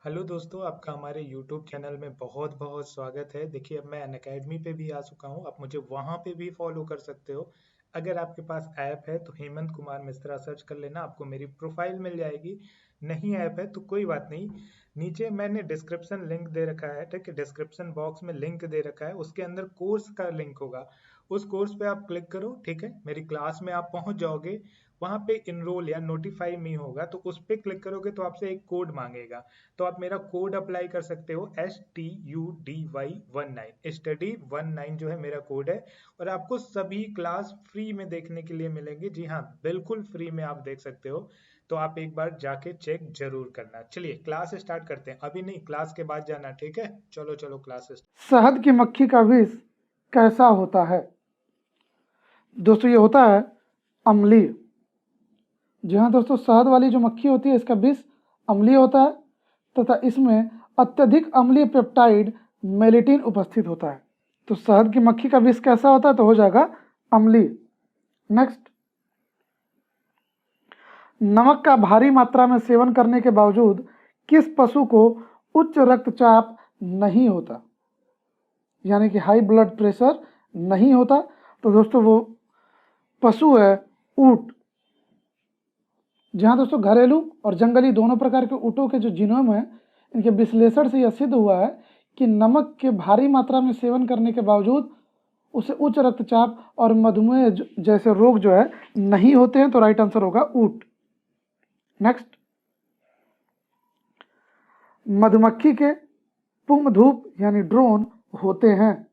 Hello दोस्तों, आपका हमारे यूट्यूब चैनल में बहुत बहुत स्वागत है। देखिए, अब मैं अनअकैडमी पे भी आ चुका हूँ। आप मुझे वहाँ पे भी फॉलो कर सकते हो। अगर आपके पास ऐप है तो हेमंत कुमार मिश्रा सर्च कर लेना, आपको मेरी प्रोफाइल मिल जाएगी। नहीं ऐप है तो कोई बात नहीं, नीचे मैंने डिस्क्रिप्शन लिंक दे रखा है, ठीक है। डिस्क्रिप्शन बॉक्स में लिंक दे रखा है, उसके अंदर कोर्स का लिंक होगा। उस कोर्स पे आप क्लिक करो, ठीक है। मेरी क्लास में आप पहुंच जाओगे। वहाँ पे इनरोल या नोटिफाई मी होगा, तो उस पे क्लिक करोगे तो आपसे एक कोड मांगेगा। तो आप मेरा कोड अप्लाई कर सकते हो, STUDY19, STUDY19 जो है मेरा कोड है। और आपको सभी क्लास फ्री में देखने के लिए मिलेंगे। जी हाँ, बिल्कुल फ्री में आप देख सकते हो। तो आप एक बार जाके चेक जरूर करना। चलिए क्लास स्टार्ट करते हैं। अभी नहीं, क्लास के बाद जाना, ठीक है। चलो चलो क्लास। शहद की मक्खी का विष कैसा होता है? दोस्तों ये होता है अम्लीय। जी हाँ दोस्तों, शहद वाली जो मक्खी होती है इसका विष अम्लीय होता है तथा इसमें अत्यधिक अम्लीय पेप्टाइड मेलेटिन उपस्थित होता है। तो शहद की मक्खी का विष कैसा होता है? तो हो जाएगा अम्लीय। नेक्स्ट, नमक का भारी मात्रा में सेवन करने के बावजूद किस पशु को उच्च रक्तचाप नहीं होता, यानी कि हाई ब्लड प्रेशर नहीं होता? तो दोस्तों वो पशु है ऊंट। जहाँ दोस्तों घरेलू और जंगली दोनों प्रकार के ऊँटों के जो जीनोम है, इनके विश्लेषण से यह सिद्ध हुआ है कि नमक के भारी मात्रा में सेवन करने के बावजूद उसे उच्च रक्तचाप और मधुमेह जैसे रोग जो है नहीं होते हैं। तो राइट आंसर होगा ऊँट। नेक्स्ट, मधुमक्खी के पुंगधूप यानी ड्रोन होते हैं।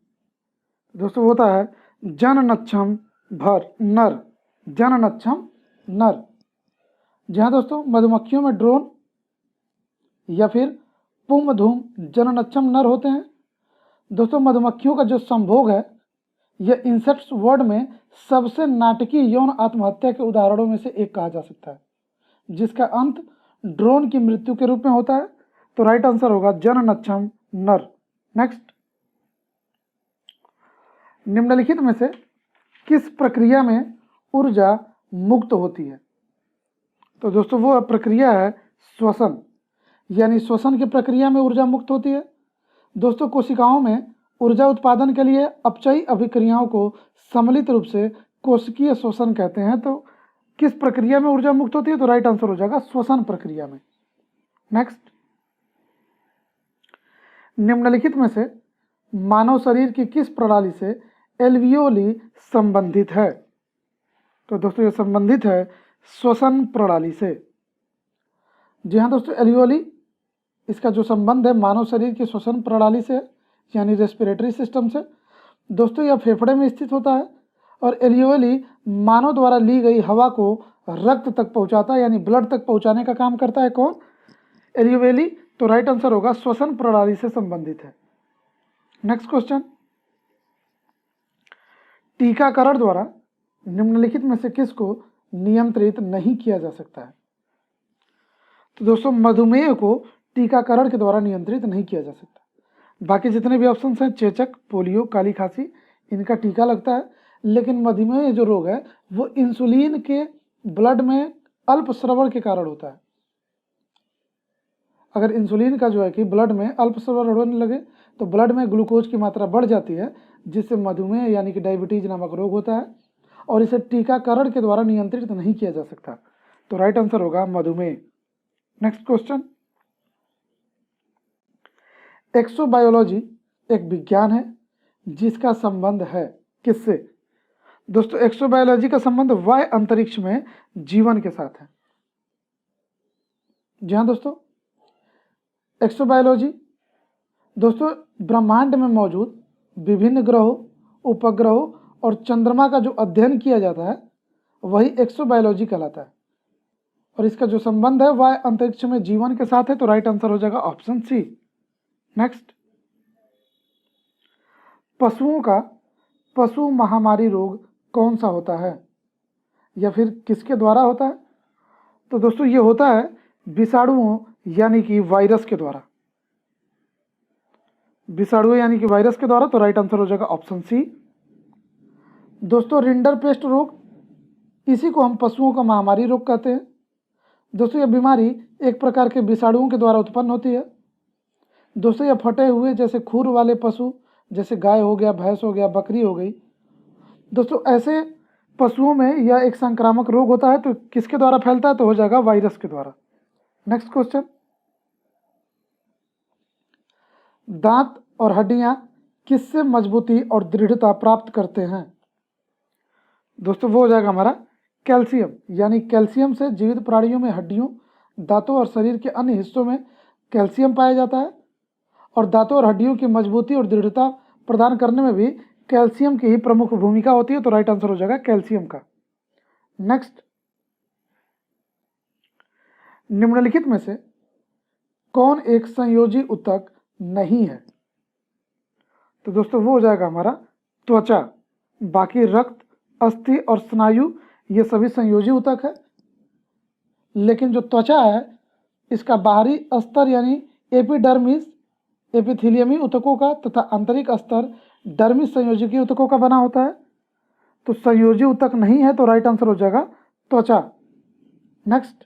दोस्तों होता है जननक्षम भर नर, जननक्षम नर। जहाँ दोस्तों मधुमक्खियों में ड्रोन या फिर पुंगधूम जननक्षम नर होते हैं। दोस्तों मधुमक्खियों का जो संभोग है यह इंसेक्ट्स वर्ल्ड में सबसे नाटकीय यौन आत्महत्या के उदाहरणों में से एक कहा जा सकता है, जिसका अंत ड्रोन की मृत्यु के रूप में होता है। तो राइट आंसर होगा जननक्षम नर। नेक्स्ट, निम्नलिखित में से किस प्रक्रिया में ऊर्जा मुक्त होती है? तो दोस्तों वो प्रक्रिया है श्वसन, यानी श्वसन की प्रक्रिया में ऊर्जा मुक्त होती है। दोस्तों कोशिकाओं में ऊर्जा उत्पादन के लिए अपचयी अभिक्रियाओं को सम्मिलित रूप से कोशिकीय श्वसन कहते हैं। तो किस प्रक्रिया में ऊर्जा मुक्त होती है? तो राइट आंसर हो जाएगा श्वसन प्रक्रिया में। नेक्स्ट, निम्नलिखित में से मानव शरीर की किस प्रणाली से एल्वियोली संबंधित है? तो दोस्तों ये संबंधित है श्वसन प्रणाली से। जी हाँ दोस्तों, एल्वियोली इसका जो संबंध है मानव शरीर की श्वसन प्रणाली से यानी रेस्पिरेटरी सिस्टम से। दोस्तों यह फेफड़े में स्थित होता है और एल्वियोली मानव द्वारा ली गई हवा को रक्त तक पहुंचाता है, यानी ब्लड तक पहुंचाने का काम करता है। कौन? एल्वियोली। तो राइट आंसर होगा श्वसन प्रणाली से संबंधित है। नेक्स्ट क्वेश्चन, टीकाकरण द्वारा निम्नलिखित में से किसको नियंत्रित नहीं किया जा सकता है? तो दोस्तों मधुमेह को टीकाकरण के द्वारा नियंत्रित नहीं किया जा सकता। बाकी जितने भी ऑप्शंस हैं, चेचक, पोलियो, काली खांसी, इनका टीका लगता है। लेकिन मधुमेह जो रोग है वो इंसुलिन के ब्लड में अल्प स्रवण के कारण होता है। अगर इंसुलिन का जो है कि ब्लड में अल्प स्रवण होने लगे तो ब्लड में ग्लूकोज की मात्रा बढ़ जाती है, जिससे मधुमेह यानी कि डायबिटीज नामक रोग होता है और इसे टीकाकरण के द्वारा नियंत्रित नहीं किया जा सकता। तो राइट आंसर होगा मधुमेह। नेक्स्ट क्वेश्चन, एक्सोबायोलॉजी एक विज्ञान है जिसका संबंध है किससे? दोस्तों एक्सोबायोलॉजी का संबंध वायु अंतरिक्ष में जीवन के साथ है। जी हाँ दोस्तों, एक्सोबायोलॉजी दोस्तों ब्रह्मांड में मौजूद विभिन्न ग्रहों, उपग्रहों और चंद्रमा का जो अध्ययन किया जाता है वही एक्सोबायोलॉजी कहलाता है और इसका जो संबंध है वह अंतरिक्ष में जीवन के साथ है। तो राइट आंसर हो जाएगा ऑप्शन सी। नेक्स्ट, पशुओं का पशु महामारी रोग कौन सा होता है या फिर किसके द्वारा होता है? तो दोस्तों ये होता है विषाणुओं यानी कि वायरस के द्वारा। विषाणु यानी कि वायरस के द्वारा। तो राइट आंसर हो जाएगा ऑप्शन सी। दोस्तों रिंडरपेस्ट रोग, इसी को हम पशुओं का महामारी रोग कहते हैं। दोस्तों यह बीमारी एक प्रकार के विषाणुओं के द्वारा उत्पन्न होती है दोस्तों ये फटे हुए जैसे खुर वाले पशु, जैसे गाय हो गया, भैंस हो गया, बकरी हो गई, दोस्तों ऐसे पशुओं में यह एक संक्रामक रोग होता है। तो किसके द्वारा फैलता है? तो हो जाएगा वायरस के द्वारा। नेक्स्ट क्वेश्चन, दांत और हड्डियां किससे मजबूती और दृढ़ता प्राप्त करते हैं? दोस्तों वो हो जाएगा हमारा कैल्शियम, यानी कैल्शियम से जीवित प्राणियों में हड्डियों, दांतों और शरीर के अन्य हिस्सों में कैल्शियम पाया जाता है, और दांतों और हड्डियों की मजबूती और दृढ़ता प्रदान करने में भी कैल्शियम की ही प्रमुख भूमिका होती है। तो राइट आंसर हो जाएगा कैल्शियम का। नेक्स्ट, निम्नलिखित में से कौन एक संयोजी ऊतक नहीं है? तो दोस्तों वो हो जाएगा हमारा त्वचा। बाकी रक्त, अस्थि और स्नायु ये सभी संयोजी ऊतक है, लेकिन जो त्वचा है इसका बाहरी स्तर यानी एपिडर्मिस एपिथेलियमी ऊतकों का तथा आंतरिक स्तर डर्मिस संयोजकी ऊतकों का बना होता है। तो संयोजी ऊतक नहीं है, तो राइट आंसर हो जाएगा त्वचा। नेक्स्ट,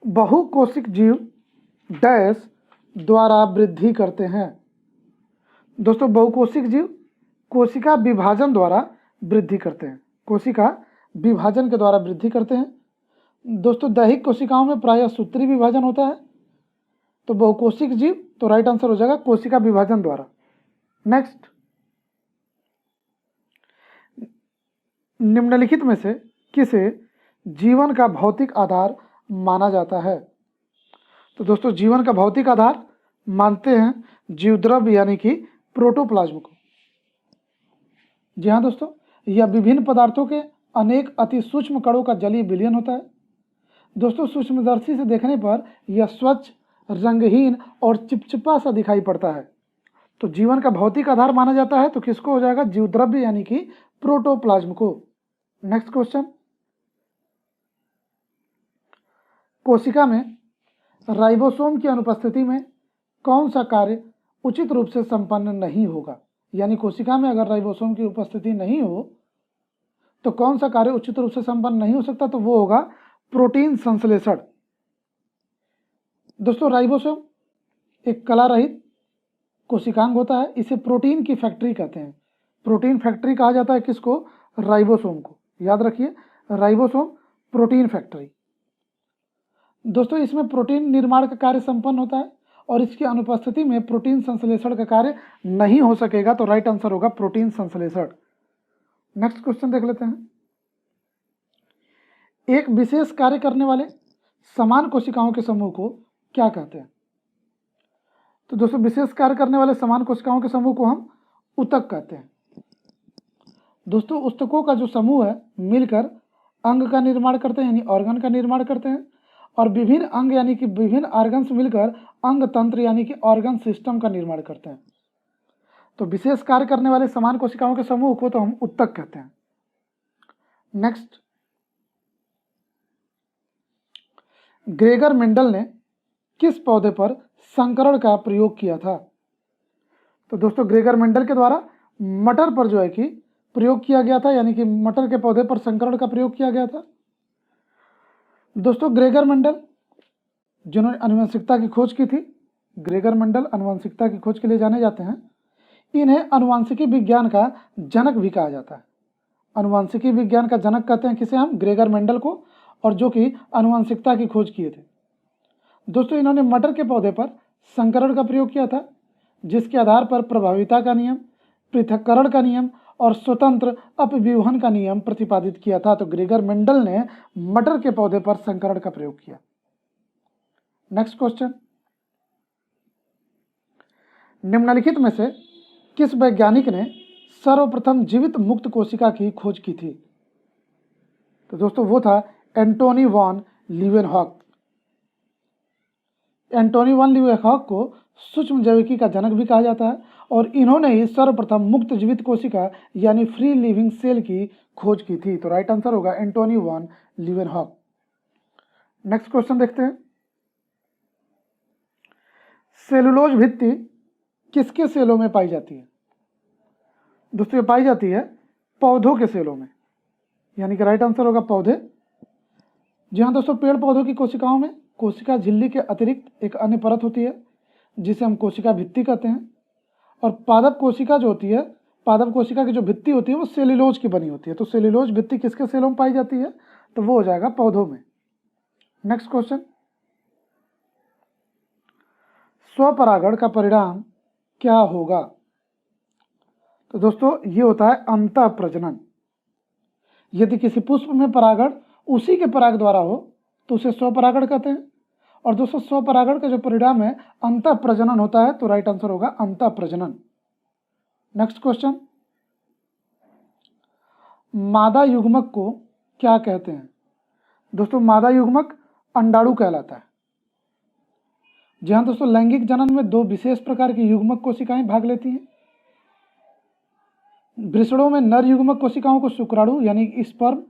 बहुकोशिक जीव डैश द्वारा वृद्धि करते हैं। दोस्तों बहुकोशिक जीव कोशिका विभाजन द्वारा वृद्धि करते हैं, कोशिका विभाजन के द्वारा वृद्धि करते हैं। दोस्तों दैहिक कोशिकाओं में प्रायः सूत्री विभाजन होता है। तो बहुकोशिक जीव, तो राइट आंसर हो जाएगा कोशिका विभाजन द्वारा। नेक्स्ट, निम्नलिखित में से किसे जीवन का भौतिक आधार माना जाता है? तो दोस्तों जीवन का भौतिक आधार मानते हैं जीवद्रव्य यानी कि प्रोटोप्लाज्म को। जी हाँ दोस्तों, यह विभिन्न पदार्थों के अनेक अति सूक्ष्म कणों का जलीय विलयन होता है। दोस्तों सूक्ष्मदर्शी से देखने पर यह स्वच्छ, रंगहीन और चिपचिपा सा दिखाई पड़ता है। तो जीवन का भौतिक आधार माना जाता है, तो किसको हो जाएगा? जीवद्रव्य यानी कि प्रोटोप्लाज्म को। नेक्स्ट क्वेश्चन, कोशिका में राइबोसोम की अनुपस्थिति में कौन सा कार्य उचित रूप से संपन्न नहीं होगा? यानी कोशिका में अगर राइबोसोम की उपस्थिति नहीं हो तो कौन सा कार्य उचित रूप से संपन्न नहीं हो सकता? तो वो होगा प्रोटीन संश्लेषण। दोस्तों राइबोसोम एक कला रहित कोशिकांग होता है, इसे प्रोटीन की फैक्ट्री कहते हैं। प्रोटीन फैक्ट्री कहा जाता है किसको? राइबोसोम को। याद रखिए, राइबोसोम प्रोटीन फैक्ट्री। दोस्तों इसमें प्रोटीन निर्माण का कार्य संपन्न होता है और इसकी अनुपस्थिति में प्रोटीन संश्लेषण का कार्य नहीं हो सकेगा। तो राइट आंसर होगा प्रोटीन संश्लेषण। नेक्स्ट क्वेश्चन देख लेते हैं, एक विशेष कार्य करने वाले समान कोशिकाओं के समूह को क्या कहते हैं? तो दोस्तों विशेष कार्य करने वाले समान कोशिकाओं के समूह को हम ऊतक कहते हैं। दोस्तों ऊतकों का जो समूह है मिलकर अंग का निर्माण करते हैं, यानी ऑर्गन का निर्माण करते हैं, और विभिन्न अंग यानी कि विभिन्न ऑर्गन्स मिलकर अंग तंत्र यानी कि ऑर्गन सिस्टम का निर्माण करते हैं। तो विशेष कार्य करने वाले समान कोशिकाओं के समूह को तो हम ऊतक कहते हैं। नेक्स्ट, ग्रेगर मेंडल ने किस पौधे पर संकरण का प्रयोग किया था? तो दोस्तों ग्रेगर मेंडल के द्वारा मटर पर जो है कि प्रयोग किया गया था, यानी कि मटर के पौधे पर संकरण का प्रयोग किया गया था। दोस्तों ग्रेगर मेंडल जिन्होंने आनुवंशिकता की खोज की थी, ग्रेगर मेंडल आनुवंशिकता की खोज के लिए जाने जाते हैं। इन्हें आनुवंशिकी विज्ञान का जनक भी कहा जाता है। आनुवंशिकी विज्ञान का जनक कहते हैं किसे हम? ग्रेगर मेंडल को, और जो कि आनुवंशिकता की खोज किए थे। दोस्तों इन्होंने मटर के पौधे पर संकरण का प्रयोग किया था, जिसके आधार पर प्रभाविता का नियम, पृथक्करण का नियम और स्वतंत्र अपव्यूहन का नियम प्रतिपादित किया था। तो ग्रेगर मेंडल ने मटर के पौधे पर संकरण का प्रयोग किया। नेक्स्ट क्वेश्चन, निम्नलिखित में से किस वैज्ञानिक ने सर्वप्रथम जीवित मुक्त कोशिका की खोज की थी? तो दोस्तों वो था Antony von Leeuwenhoek. Antony von Leeuwenhoek को सूक्ष्म जैविकी का जनक भी कहा जाता है, और इन्होंने ही सर्वप्रथम मुक्त जीवित कोशिका यानी फ्री लिविंग सेल की खोज की थी। तो राइट आंसर होगा Antony von Leeuwenhoek. Next question देखते हैं, सेलुलोज भित्ति किसके सेलों में पाई जाती है? दोस्तों ये पाई जाती है पौधों के सेलों में, यानी कि राइट आंसर होगा पौधे। जी हाँ दोस्तों, पेड़ पौधों की कोशिकाओं में कोशिका झिल्ली के अतिरिक्त एक अन्य परत होती है जिसे हम कोशिका भित्ति कहते हैं। और पादप कोशिका जो होती है, पादप कोशिका की जो भित्ति होती है वो सेल्यूलोज की बनी होती है। तो सेल्यूलोज भित्ति किसके सेलों में पाई जाती है? तो वो हो जाएगा पौधों में। नेक्स्ट क्वेश्चन, स्वपरागण का परिणाम क्या होगा? तो दोस्तों ये होता है अंतः प्रजनन। यदि किसी पुष्प में परागण उसी के पराग द्वारा हो तो उसे स्वपरागण कहते हैं। और दोस्तों स्वपरागण का जो परिणाम है अंतः प्रजनन होता है, तो राइट आंसर होगा अंतः प्रजनन। नेक्स्ट क्वेश्चन, मादा युग्मक को क्या कहते हैं? दोस्तों मादा युग्मक अंडाणु कहलाता है। जी हाँ दोस्तों, लैंगिक जनन में दो विशेष प्रकार की युग्मक कोशिकाएं भाग लेती हैं। वृषणों में नर युग्मक कोशिकाओं को शुक्राणु यानी स्पर्म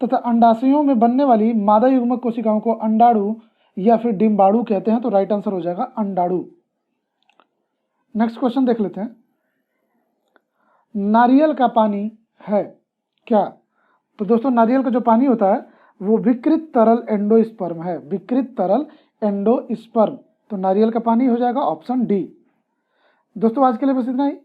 तथा अंडाशयों में बनने वाली मादा युग्मक कोशिकाओं को अंडाणु या फिर डिम्बाणु कहते हैं। तो राइट आंसर हो जाएगा अंडाणु। नेक्स्ट क्वेश्चन देख लेते हैं, नारियल का पानी है क्या? तो दोस्तों नारियल का जो पानी होता है वो विकृत तरल एंडोस्पर्म है, विकृत तरल एंडोस्पर्म। तो नारियल का पानी हो जाएगा ऑप्शन डी। दोस्तों आज के लिए बस इतना ही।